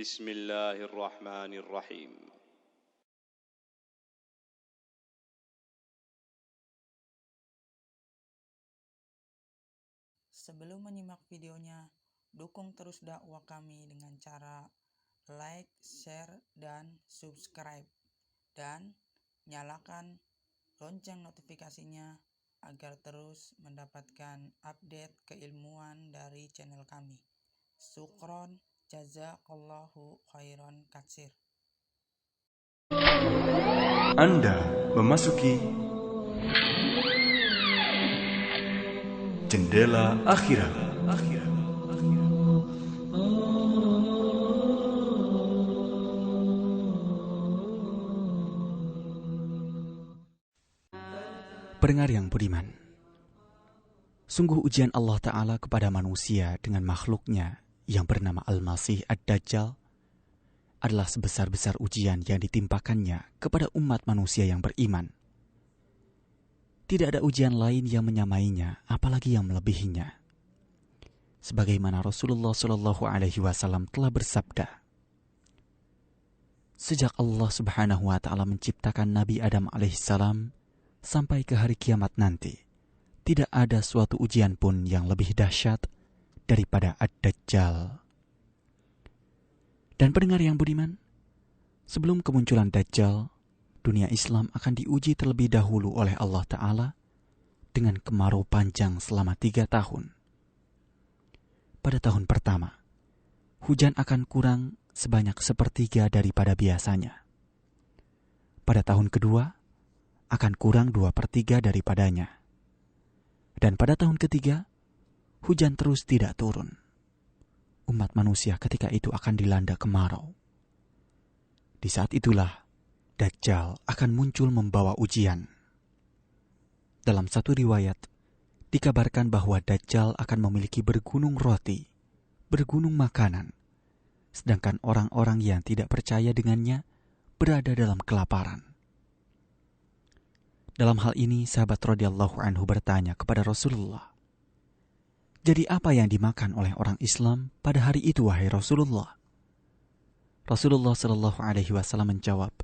Bismillahirrahmanirrahim. Sebelum menyimak videonya, dukung terus dakwah kami dengan cara like, share, dan subscribe. Dan nyalakan lonceng notifikasinya agar terus mendapatkan update keilmuan dari channel kami. Syukron, jazakallahu khairan katsir. Anda memasuki jendela akhirat. Pendengar yang budiman, sungguh ujian Allah Ta'ala kepada manusia dengan makhluknya yang bernama Al-Masih Ad-Dajjal adalah sebesar-besar ujian yang ditimpakannya kepada umat manusia yang beriman. Tidak ada ujian lain yang menyamainya, apalagi yang melebihinya. Sebagaimana Rasulullah SAW telah bersabda, sejak Allah Subhanahu wa Ta'ala menciptakan Nabi Adam alaihissalam sampai ke hari kiamat nanti, tidak ada suatu ujian pun yang lebih dahsyat daripada Ad-Dajjal. Dan pendengar yang budiman, sebelum kemunculan Dajjal, dunia Islam akan diuji terlebih dahulu oleh Allah Ta'ala dengan kemarau panjang selama 3 tahun. Pada tahun pertama, hujan akan kurang sebanyak 1/3 daripada biasanya. Pada tahun kedua, akan kurang 2/3 daripadanya. Dan pada tahun ketiga, hujan terus tidak turun. Umat manusia ketika itu akan dilanda kemarau. Di saat itulah, Dajjal akan muncul membawa ujian. Dalam satu riwayat, dikabarkan bahwa Dajjal akan memiliki bergunung roti, bergunung makanan, sedangkan orang-orang yang tidak percaya dengannya berada dalam kelaparan. Dalam hal ini, sahabat radhiyallahu anhu bertanya kepada Rasulullah, "Jadi apa yang dimakan oleh orang Islam pada hari itu, wahai Rasulullah?" Rasulullah Shallallahu Alaihi Wasallam menjawab,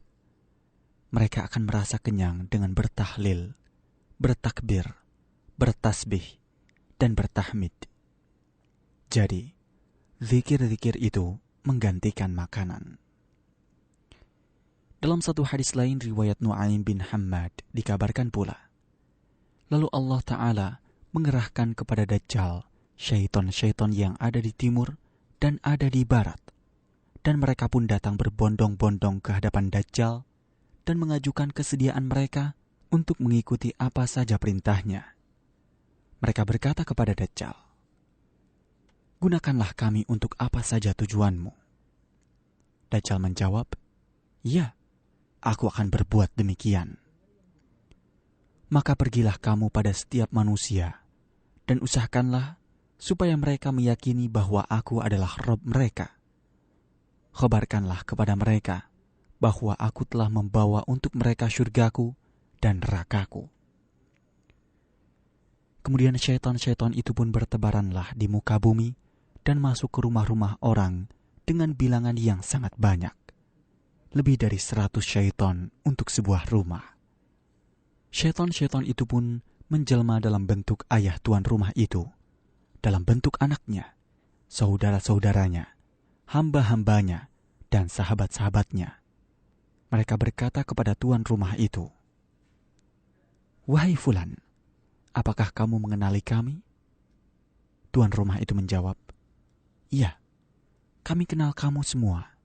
"Mereka akan merasa kenyang dengan bertahlil, bertakbir, bertasbih, dan bertahmid." Jadi, zikir-zikir itu menggantikan makanan. Dalam satu hadis lain riwayat Nu'aim bin Hammad dikabarkan pula, lalu Allah Ta'ala mengerahkan kepada Dajjal syaiton-syaiton yang ada di timur dan ada di barat. Dan mereka pun datang berbondong-bondong ke hadapan Dajjal dan mengajukan kesediaan mereka untuk mengikuti apa saja perintahnya. Mereka berkata kepada Dajjal, "Gunakanlah kami untuk apa saja tujuanmu." Dajjal menjawab, "Ya, aku akan berbuat demikian." Maka pergilah kamu pada setiap manusia dan usahakanlah supaya mereka meyakini bahwa aku adalah Rabb mereka. Khabarkanlah kepada mereka bahwa aku telah membawa untuk mereka syurgaku dan nerakaku. Kemudian syaitan-syaitan itu pun bertebaranlah di muka bumi dan masuk ke rumah-rumah orang dengan bilangan yang sangat banyak. Lebih dari 100 syaitan untuk sebuah rumah. Syaitan-syaitan itu pun menjelma dalam bentuk ayah tuan rumah itu, dalam bentuk anaknya, saudara-saudaranya, hamba-hambanya, dan sahabat-sahabatnya. Mereka berkata kepada tuan rumah itu, "Wahai Fulan, apakah kamu mengenali kami?" Tuan rumah itu menjawab, "Iya, kami kenal kamu semua.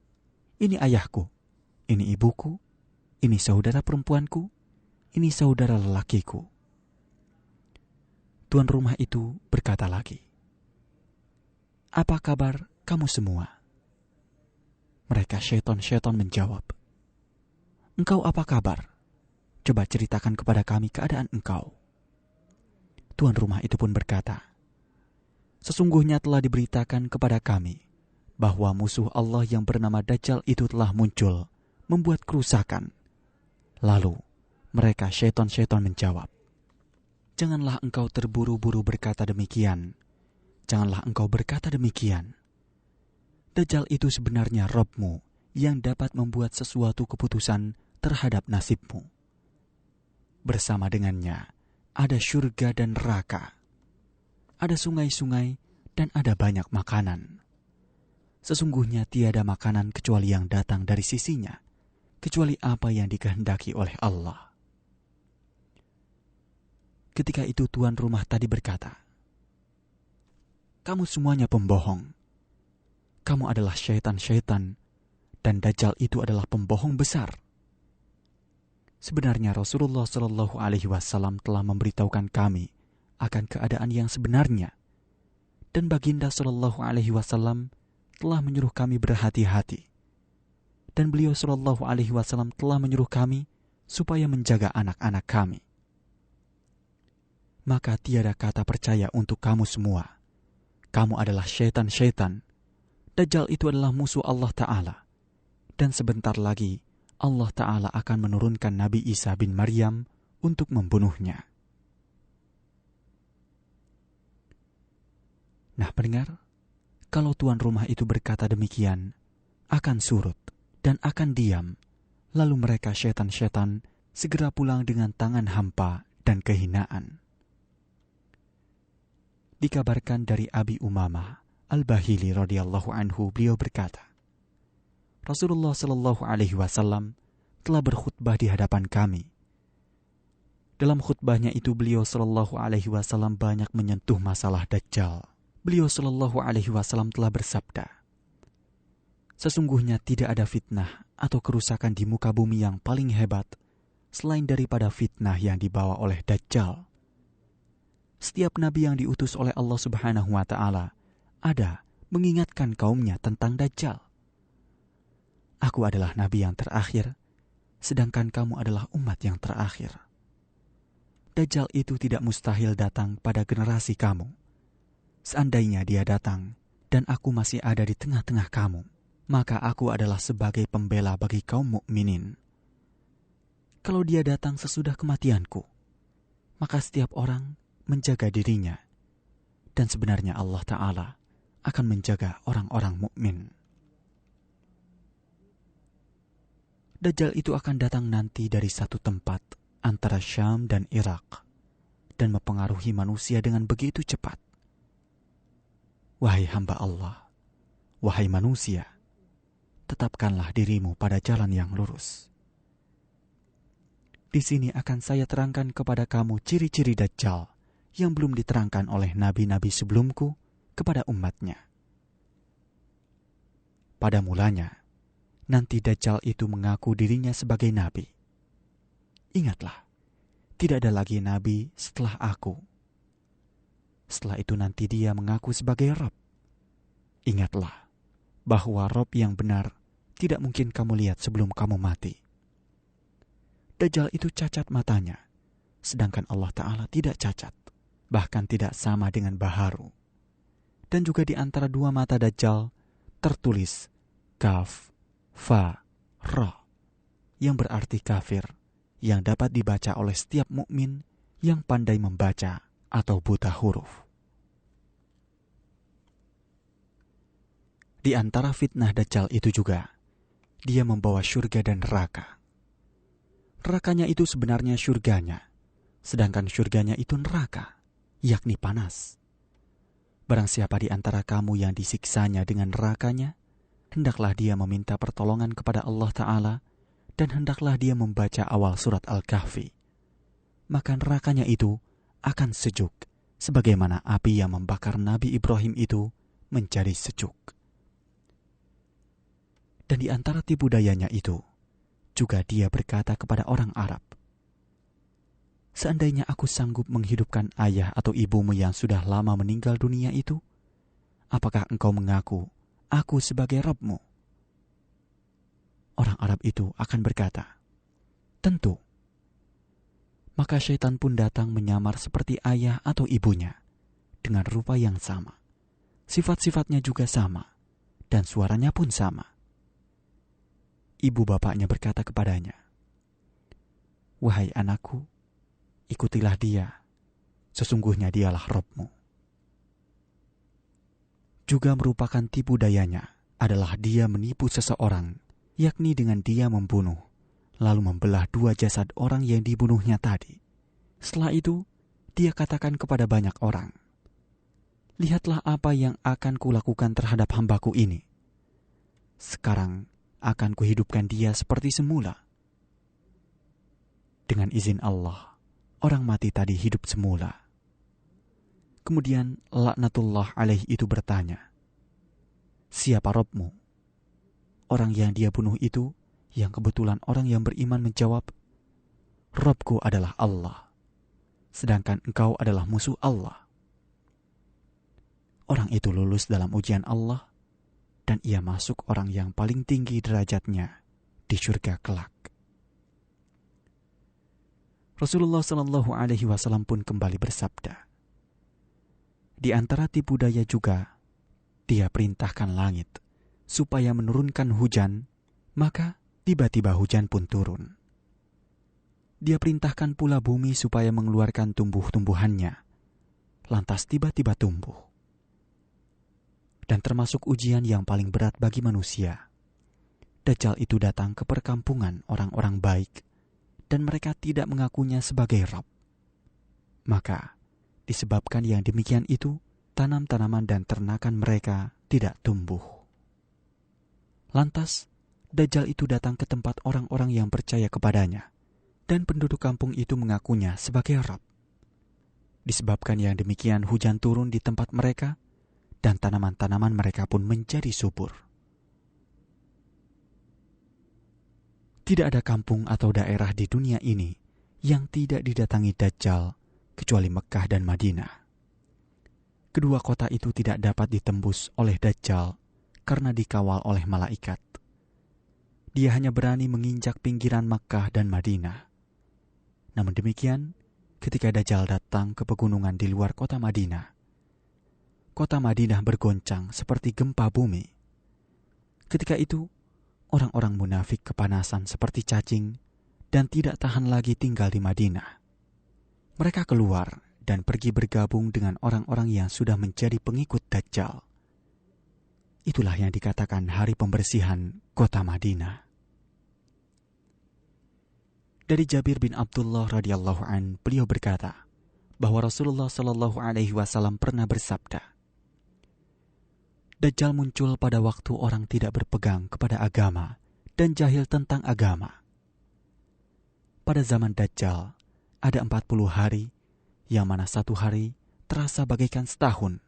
Ini ayahku, ini ibuku, ini saudara perempuanku, ini saudara lelakiku." Tuan rumah itu berkata lagi, "Apa kabar kamu semua?" Mereka syaitan-syaitan menjawab, "Engkau apa kabar? Coba ceritakan kepada kami keadaan engkau." Tuan rumah itu pun berkata, "Sesungguhnya telah diberitakan kepada kami bahwa musuh Allah yang bernama Dajjal itu telah muncul, membuat kerusakan." Lalu mereka syaitan-syaitan menjawab, "Janganlah engkau terburu-buru berkata demikian. Janganlah engkau berkata demikian. Dajjal itu sebenarnya Rabb-mu yang dapat membuat sesuatu keputusan terhadap nasibmu. Bersama dengannya ada surga dan neraka, ada sungai-sungai dan ada banyak makanan. Sesungguhnya tiada makanan kecuali yang datang dari sisinya, kecuali apa yang dikehendaki oleh Allah. Ketika itu tuan rumah tadi berkata, "Kamu semuanya pembohong. Kamu adalah syaitan-syaitan, dan Dajjal itu adalah pembohong besar." Sebenarnya Rasulullah Shallallahu Alaihi Wasallam telah memberitahukan kami akan keadaan yang sebenarnya, dan baginda Shallallahu Alaihi Wasallam telah menyuruh kami berhati-hati, dan beliau Shallallahu Alaihi Wasallam telah menyuruh kami supaya menjaga anak-anak kami. Maka tiada kata percaya untuk kamu semua. Kamu adalah syaitan-syaitan. Dajjal itu adalah musuh Allah Ta'ala. Dan sebentar lagi Allah Ta'ala akan menurunkan Nabi Isa bin Maryam untuk membunuhnya. Nah pendengar, kalau tuan rumah itu berkata demikian, akan surut dan akan diam. Lalu mereka syaitan-syaitan segera pulang dengan tangan hampa dan kehinaan. Dikabarkan dari Abi Umamah Al-Bahili radhiyallahu anhu, beliau berkata, Rasulullah Shallallahu Alaihi Wasallam telah berkhutbah di hadapan kami. Dalam khutbahnya itu beliau Shallallahu Alaihi Wasallam banyak menyentuh masalah Dajjal. Beliau Shallallahu Alaihi Wasallam telah bersabda, "Sesungguhnya tidak ada fitnah atau kerusakan di muka bumi yang paling hebat selain daripada fitnah yang dibawa oleh Dajjal. Setiap nabi yang diutus oleh Allah Subhanahu wa Ta'ala ada mengingatkan kaumnya tentang Dajjal. Aku adalah nabi yang terakhir, sedangkan kamu adalah umat yang terakhir. Dajjal itu tidak mustahil datang pada generasi kamu. Seandainya dia datang dan aku masih ada di tengah-tengah kamu, maka aku adalah sebagai pembela bagi kaum mukminin. Kalau dia datang sesudah kematianku, maka setiap orang menjaga dirinya, dan sebenarnya Allah Ta'ala akan menjaga orang-orang mukmin." Dajjal itu akan datang nanti dari satu tempat antara Syam dan Irak dan mempengaruhi manusia dengan begitu cepat. Wahai hamba Allah, wahai manusia, tetapkanlah dirimu pada jalan yang lurus. Di sini akan saya terangkan kepada kamu ciri-ciri Dajjal yang belum diterangkan oleh nabi-nabi sebelumku kepada umatnya. Pada mulanya, nanti Dajjal itu mengaku dirinya sebagai nabi. Ingatlah, tidak ada lagi nabi setelah aku. Setelah itu nanti dia mengaku sebagai Rabb. Ingatlah, bahwa Rabb yang benar tidak mungkin kamu lihat sebelum kamu mati. Dajjal itu cacat matanya, sedangkan Allah Ta'ala tidak cacat, bahkan tidak sama dengan baharu. Dan juga di antara dua mata Dajjal tertulis Kaf, Fa, Ra, yang berarti kafir, yang dapat dibaca oleh setiap mukmin yang pandai membaca atau buta huruf. Di antara fitnah Dajjal itu juga, dia membawa syurga dan neraka. Nerakanya itu sebenarnya syurganya, sedangkan syurganya itu neraka, yakni panas. Barang siapa di antara kamu yang disiksanya dengan nerakanya, hendaklah dia meminta pertolongan kepada Allah Ta'ala, dan hendaklah dia membaca awal surat Al-Kahfi. Maka nerakanya itu akan sejuk, sebagaimana api yang membakar Nabi Ibrahim itu menjadi sejuk. Dan di antara tipu dayanya itu, juga dia berkata kepada orang Arab, "Seandainya aku sanggup menghidupkan ayah atau ibumu yang sudah lama meninggal dunia itu, apakah engkau mengaku aku sebagai Rabbmu?" Orang Arab itu akan berkata, "Tentu." Maka syaitan pun datang menyamar seperti ayah atau ibunya, dengan rupa yang sama. Sifat-sifatnya juga sama, dan suaranya pun sama. Ibu bapaknya berkata kepadanya, "Wahai anakku, ikutilah dia, sesungguhnya dialah Rabbmu." Juga merupakan tipu dayanya adalah dia menipu seseorang, yakni dengan dia membunuh, lalu membelah dua jasad orang yang dibunuhnya tadi. Setelah itu, dia katakan kepada banyak orang, "Lihatlah apa yang akan kulakukan terhadap hambaku ini. Sekarang akan kuhidupkan dia seperti semula." Dengan izin Allah, orang mati tadi hidup semula. Kemudian laknatullah alaih itu bertanya, "Siapa Robmu?" Orang yang dia bunuh itu, yang kebetulan orang yang beriman, menjawab, "Robku adalah Allah, sedangkan engkau adalah musuh Allah." Orang itu lulus dalam ujian Allah, dan ia masuk orang yang paling tinggi derajatnya di surga kelak. Rasulullah SAW pun kembali bersabda, "Di antara tipu daya juga, dia perintahkan langit supaya menurunkan hujan, maka tiba-tiba hujan pun turun. Dia perintahkan pula bumi supaya mengeluarkan tumbuh-tumbuhannya, lantas tiba-tiba tumbuh." Dan termasuk ujian yang paling berat bagi manusia, Dajjal itu datang ke perkampungan orang-orang baik, dan mereka tidak mengakunya sebagai Rabb. Maka, disebabkan yang demikian itu, tanam-tanaman dan ternakan mereka tidak tumbuh. Lantas, Dajjal itu datang ke tempat orang-orang yang percaya kepadanya, dan penduduk kampung itu mengakunya sebagai Rabb. Disebabkan yang demikian, hujan turun di tempat mereka, dan tanaman-tanaman mereka pun menjadi subur. Tidak ada kampung atau daerah di dunia ini yang tidak didatangi Dajjal kecuali Mekkah dan Madinah. Kedua kota itu tidak dapat ditembus oleh Dajjal karena dikawal oleh malaikat. Dia hanya berani menginjak pinggiran Mekkah dan Madinah. Namun demikian, ketika Dajjal datang ke pegunungan di luar kota Madinah, kota Madinah bergoncang seperti gempa bumi. Ketika itu, orang-orang munafik kepanasan seperti cacing dan tidak tahan lagi tinggal di Madinah. Mereka keluar dan pergi bergabung dengan orang-orang yang sudah menjadi pengikut Dajjal. Itulah yang dikatakan hari pembersihan kota Madinah. Dari Jabir bin Abdullah radhiyallahu an, beliau berkata bahwa Rasulullah SAW pernah bersabda, "Dajjal muncul pada waktu orang tidak berpegang kepada agama dan jahil tentang agama." Pada zaman Dajjal, ada 40 hari, yang mana satu hari terasa bagaikan setahun.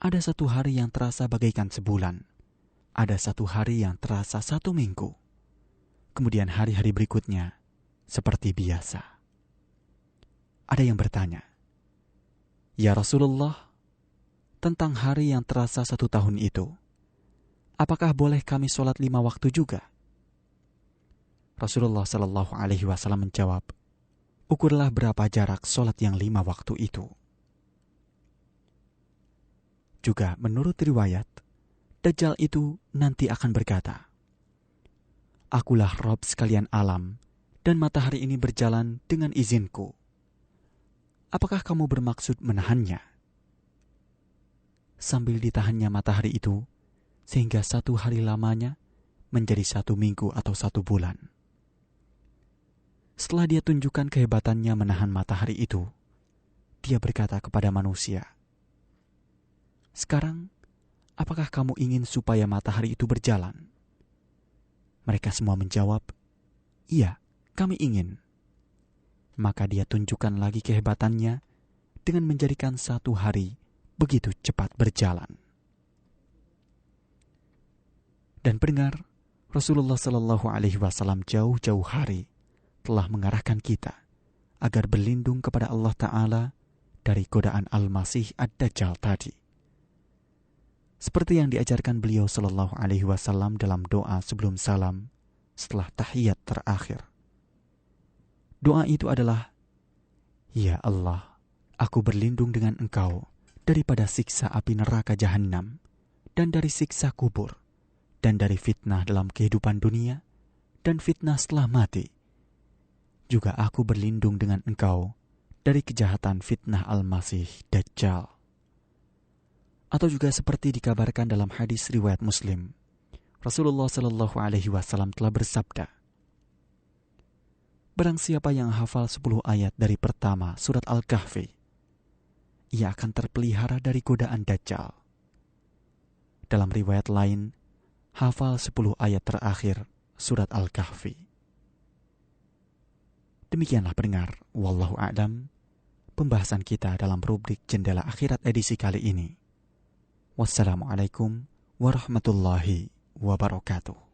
Ada satu hari yang terasa bagaikan sebulan. Ada satu hari yang terasa 1 minggu. Kemudian hari-hari berikutnya seperti biasa. Ada yang bertanya, "Ya Rasulullah, tentang hari yang terasa 1 tahun itu, apakah boleh kami sholat 5 waktu juga?" Rasulullah SAW menjawab, "Ukurlah berapa jarak sholat yang 5 waktu itu." Juga menurut riwayat, Dajjal itu nanti akan berkata, "Akulah Rabb sekalian alam, dan matahari ini berjalan dengan izinku. Apakah kamu bermaksud menahannya?" Sambil ditahannya matahari itu, sehingga 1 hari lamanya menjadi 1 minggu atau 1 bulan. Setelah dia tunjukkan kehebatannya menahan matahari itu, dia berkata kepada manusia, "Sekarang, apakah kamu ingin supaya matahari itu berjalan?" Mereka semua menjawab, "Iya, kami ingin." Maka dia tunjukkan lagi kehebatannya dengan menjadikan 1 hari begitu cepat berjalan. Dan pendengar, Rasulullah SAW jauh-jauh hari telah mengarahkan kita agar berlindung kepada Allah Ta'ala dari godaan Al-Masih Ad-Dajjal tadi. Seperti yang diajarkan beliau SAW dalam doa sebelum salam setelah tahiyat terakhir. Doa itu adalah, "Ya Allah, aku berlindung dengan Engkau daripada siksa api neraka Jahannam, dan dari siksa kubur, dan dari fitnah dalam kehidupan dunia, dan fitnah setelah mati. Juga aku berlindung dengan Engkau dari kejahatan fitnah Al-Masih Dajjal." Atau juga seperti dikabarkan dalam hadis riwayat Muslim, Rasulullah Shallallahu Alaihi Wasallam telah bersabda, barang siapa yang hafal 10 ayat dari pertama surat Al-Kahfi, ia akan terpelihara dari godaan Dajjal. Dalam riwayat lain, hafal 10 ayat terakhir surat Al-Kahfi. Demikianlah pendengar, wallahu a'lam, pembahasan kita dalam rubrik Jendela Akhirat edisi kali ini. Wassalamualaikum warahmatullahi wabarakatuh.